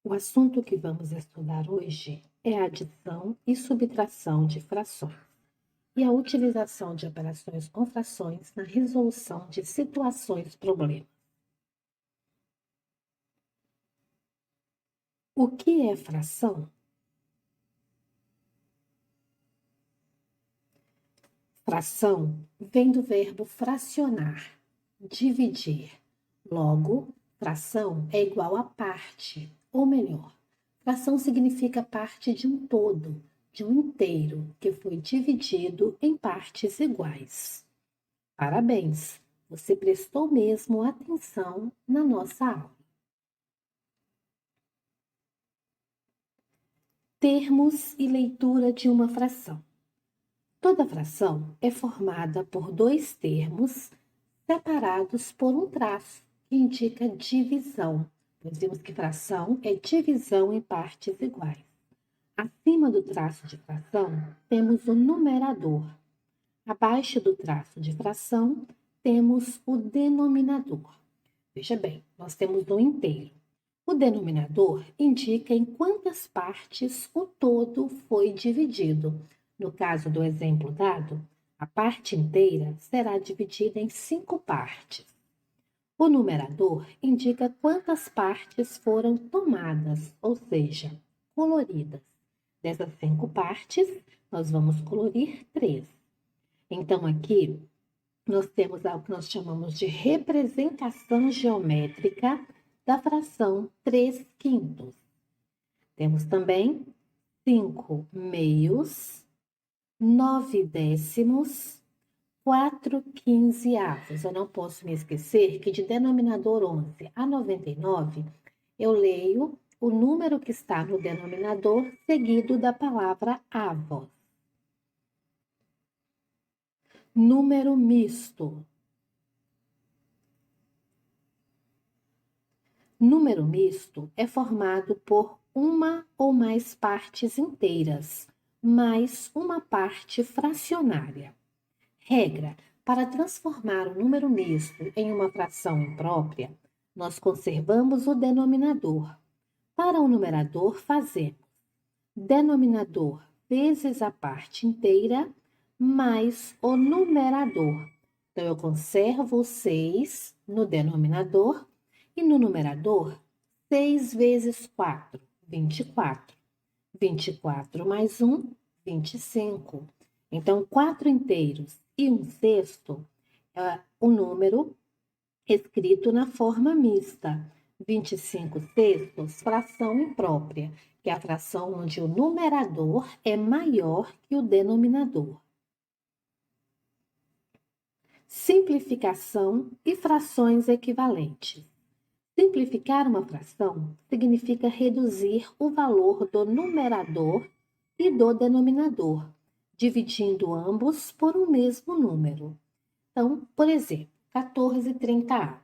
O assunto que vamos estudar hoje é a adição e subtração de frações e a utilização de operações com frações na resolução de situações problemas. O que é fração? Fração vem do verbo fracionar, dividir. Logo, fração é igual a parte, ou melhor, fração significa parte de um todo, de um inteiro, que foi dividido em partes iguais. Parabéns! Você prestou mesmo atenção na nossa aula. Termos e leitura de uma fração. Toda fração é formada por dois termos separados por um traço, que indica divisão. Nós vimos que fração é divisão em partes iguais. Acima do traço de fração, temos o numerador. Abaixo do traço de fração, temos o denominador. Veja bem, nós temos um inteiro. O denominador indica em quantas partes o todo foi dividido. No caso do exemplo dado, a parte inteira será dividida em 5 partes. O numerador indica quantas partes foram tomadas, ou seja, coloridas. Dessas 5 partes, nós vamos colorir 3. Então, aqui, nós temos algo que nós chamamos de representação geométrica da fração 3/5. Temos também 5 meios, 9 décimos, 4 quinzeavos. Eu não posso me esquecer que de denominador 11 a 99, eu leio o número que está no denominador seguido da palavra avos. Número misto. Número misto é formado por uma ou mais partes inteiras, mais uma parte fracionária. Regra: para transformar o número misto em uma fração imprópria, nós conservamos o denominador. Para o numerador, fazemos denominador vezes a parte inteira mais o numerador. Então, eu conservo o 6 no denominador e no numerador, 6 vezes 4, 24. 24 mais 1, 25. Então, 4 inteiros e 1/6 é o número escrito na forma mista. 25/6, fração imprópria, que é a fração onde o numerador é maior que o denominador. Simplificação e frações equivalentes. Simplificar uma fração significa reduzir o valor do numerador e do denominador, dividindo ambos por um mesmo número. Então, por exemplo, 14/30.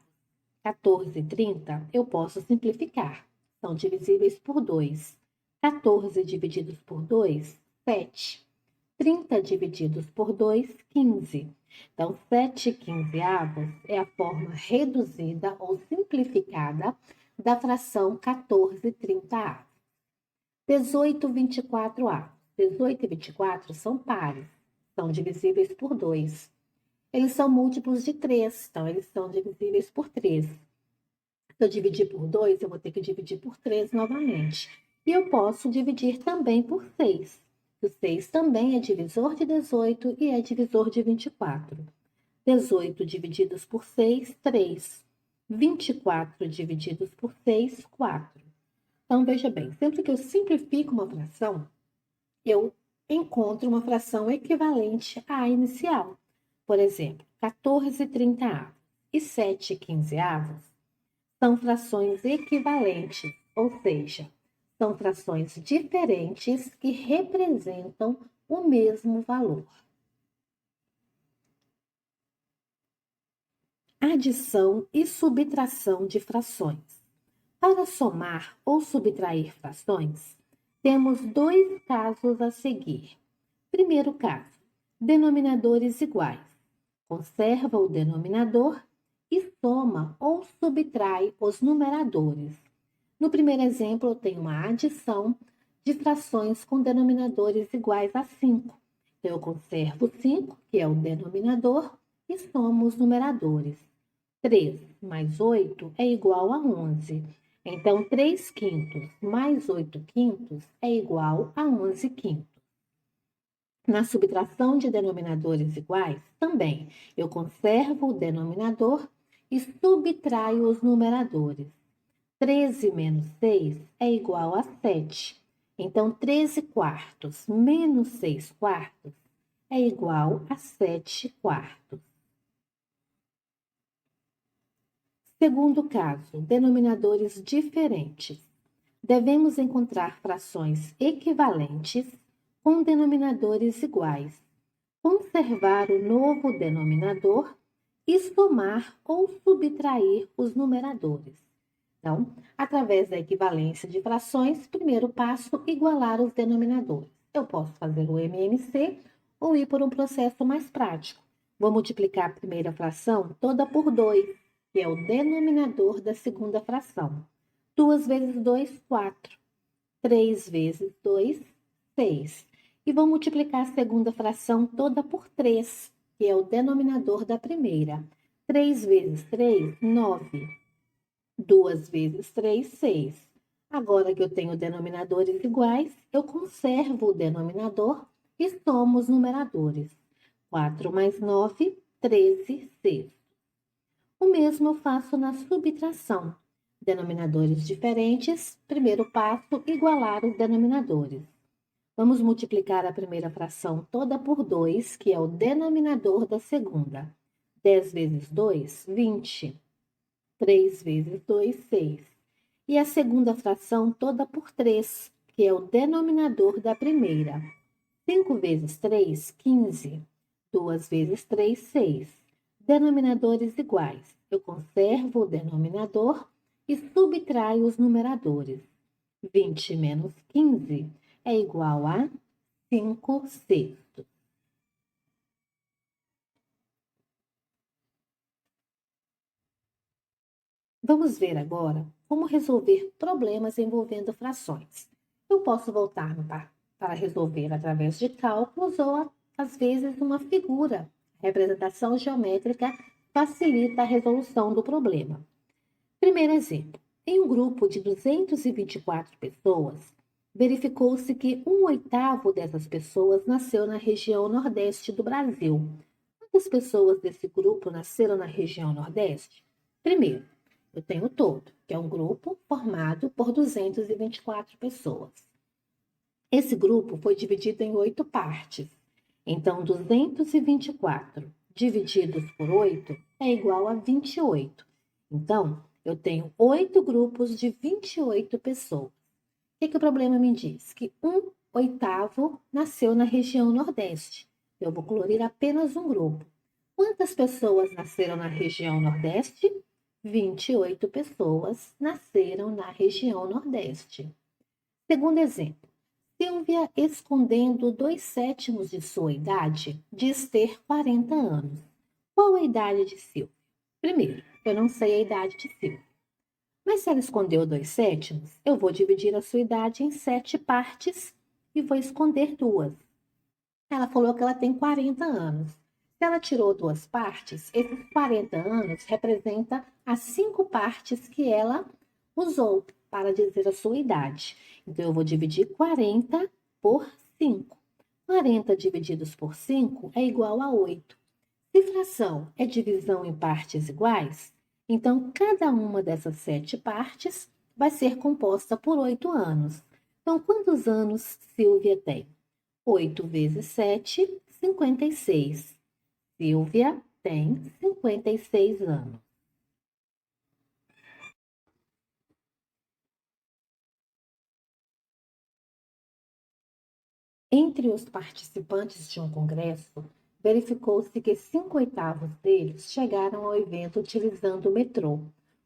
14/30 eu posso simplificar. São divisíveis por 2. 14 divididos por 2, 7. 30 divididos por 2, 15. Então, 7 quinzeavos é a forma reduzida ou simplificada da fração 14/30. 18/24. 18 e 24 são pares, são divisíveis por 2. Eles são múltiplos de 3, então eles são divisíveis por 3. Se eu dividir por 2, eu vou ter que dividir por 3 novamente. E eu posso dividir também por 6. O 6 também é divisor de 18 e é divisor de 24. 18 divididos por 6, 3. 24 divididos por 6, 4. Então, veja bem, sempre que eu simplifico uma fração, eu encontro uma fração equivalente à inicial. Por exemplo, 14/30 e 7 quinzeavos são frações equivalentes, ou seja, são frações diferentes que representam o mesmo valor. Adição e subtração de frações. Para somar ou subtrair frações, temos 2 casos a seguir. Primeiro caso, denominadores iguais. Conserva o denominador e soma ou subtrai os numeradores. No primeiro exemplo, eu tenho uma adição de frações com denominadores iguais a 5. Então, eu conservo 5, que é o denominador, e somo os numeradores. 3 mais 8 é igual a 11. Então, 3 quintos mais 8 quintos é igual a 11 quintos. Na subtração de denominadores iguais, também, eu conservo o denominador e subtraio os numeradores. 13 menos 6 é igual a 7. Então, 13 quartos menos 6 quartos é igual a 7 quartos. Segundo caso, denominadores diferentes. Devemos encontrar frações equivalentes com denominadores iguais, conservar o novo denominador e somar ou subtrair os numeradores. Então, através da equivalência de frações, primeiro passo, igualar os denominadores. Eu posso fazer o MMC ou ir por um processo mais prático. Vou multiplicar a primeira fração toda por 2, que é o denominador da segunda fração. 2 vezes 2, 4. 3 vezes 2, 6. E vou multiplicar a segunda fração toda por 3, que é o denominador da primeira. 3 vezes 3, 9. 2 vezes 3, 6. Agora que eu tenho denominadores iguais, eu conservo o denominador e somo os numeradores. 4 mais 9, 13 sextos. O mesmo eu faço na subtração. Denominadores diferentes, primeiro passo, igualar os denominadores. Vamos multiplicar a primeira fração toda por 2, que é o denominador da segunda. 10 vezes 2, 20. 3 vezes 2, 6. E a segunda fração toda por 3, que é o denominador da primeira. 5 vezes 3, 15. 2 vezes 3, 6. Denominadores iguais. Eu conservo o denominador e subtraio os numeradores. 20 menos 15 é igual a 5 sextos. Vamos ver agora como resolver problemas envolvendo frações. Eu posso voltar para resolver através de cálculos ou, às vezes, uma figura. A representação geométrica facilita a resolução do problema. Primeiro exemplo. Em um grupo de 224 pessoas, verificou-se que 1/8 dessas pessoas nasceu na região nordeste do Brasil. Quantas pessoas desse grupo nasceram na região nordeste? Primeiro, eu tenho o todo, que é um grupo formado por 224 pessoas. Esse grupo foi dividido em 8 partes. Então, 224 divididos por 8 é igual a 28. Então, eu tenho 8 grupos de 28 pessoas. O que o problema me diz? Que 1/8 nasceu na região Nordeste. Eu vou colorir apenas um grupo. Quantas pessoas nasceram na região Nordeste? 28 pessoas nasceram na região Nordeste. Segundo exemplo. Silvia, escondendo 2/7 de sua idade, diz ter 40 anos. Qual a idade de Silvia? Primeiro, eu não sei a idade de Silvia. Mas se ela escondeu 2/7, eu vou dividir a sua idade em 7 partes e vou esconder 2. Ela falou que ela tem 40 anos. Se ela tirou 2 partes, esses 40 anos representa as 5 partes que ela usou para dizer a sua idade. Então, eu vou dividir 40 por 5. 40 divididos por 5 é igual a 8. Se fração é divisão em partes iguais, então cada uma dessas 7 partes vai ser composta por 8 anos. Então, quantos anos Silvia tem? 8 vezes 7, 56. Silvia tem 56 anos. Entre os participantes de um congresso, verificou-se que 5/8 deles chegaram ao evento utilizando o metrô.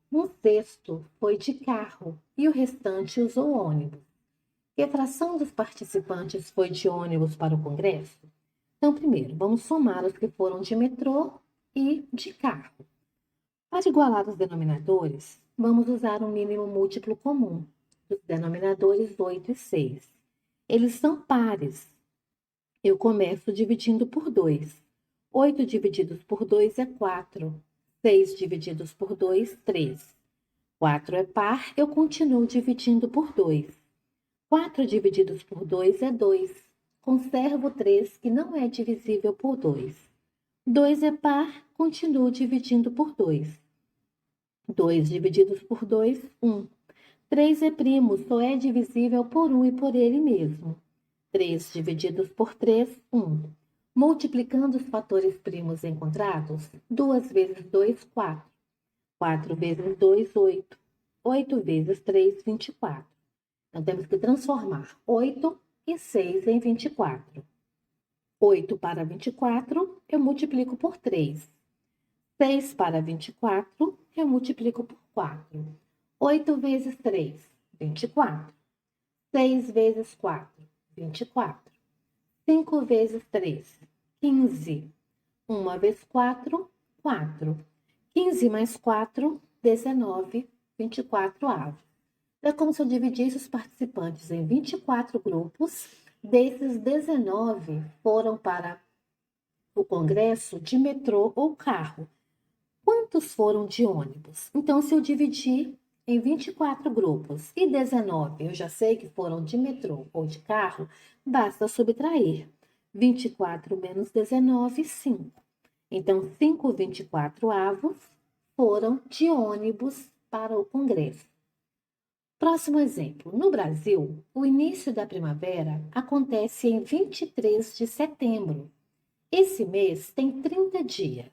1/6 foi de carro e o restante usou ônibus. Que fração dos participantes foi de ônibus para o congresso? Então, primeiro, vamos somar os que foram de metrô e de carro. Para igualar os denominadores, vamos usar um mínimo múltiplo comum dos denominadores 8 e 6. Eles são pares. Eu começo dividindo por 2. 8 divididos por 2 é 4. 6 divididos por 2, 3. 4 é par, eu continuo dividindo por 2. 4 divididos por 2 é 2. Conservo 3, que não é divisível por 2. 2 é par, continuo dividindo por 2. 2 divididos por 2, 1. 3 é primo, só é divisível por 1 e por ele mesmo. 3 divididos por 3, 1. Multiplicando os fatores primos encontrados, 2 vezes 2, 4. 4 vezes 2, 8. 8 vezes 3, 24. Então, temos que transformar 8 e 6 em 24. 8 para 24, eu multiplico por 3. 6 para 24, eu multiplico por 4. 8 vezes 3, 24. 6 vezes 4, 24. 5 vezes 3, 15. 1 vezes 4, 4. 15 mais 4, 19, 24 avos. É como se eu dividisse os participantes em 24 grupos. Desses 19 foram para o congresso de metrô ou carro. Quantos foram de ônibus? Então, se eu dividir em 24 grupos e 19, eu já sei que foram de metrô ou de carro, basta subtrair. 24 menos 19, 5. Então, 5 24 avos foram de ônibus para o congresso. Próximo exemplo. No Brasil, o início da primavera acontece em 23 de setembro. Esse mês tem 30 dias.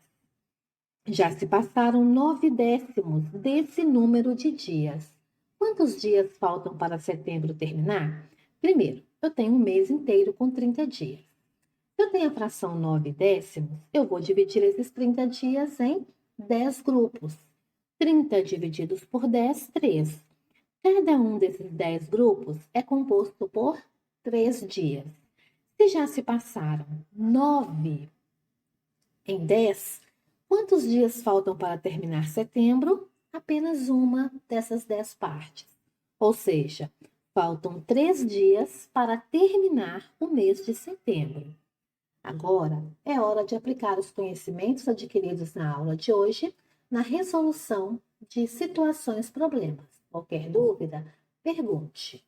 Já se passaram 9 décimos desse número de dias. Quantos dias faltam para setembro terminar? Primeiro, eu tenho um mês inteiro com 30 dias. Se eu tenho a fração 9 décimos, eu vou dividir esses 30 dias em 10 grupos. 30 divididos por 10, 3. Cada um desses 10 grupos é composto por 3 dias. Se já se passaram 9 em 10, quantos dias faltam para terminar setembro? Apenas uma dessas 10 partes. Ou seja, faltam 3 dias para terminar o mês de setembro. Agora é hora de aplicar os conhecimentos adquiridos na aula de hoje na resolução de situações problemas. Qualquer dúvida, pergunte.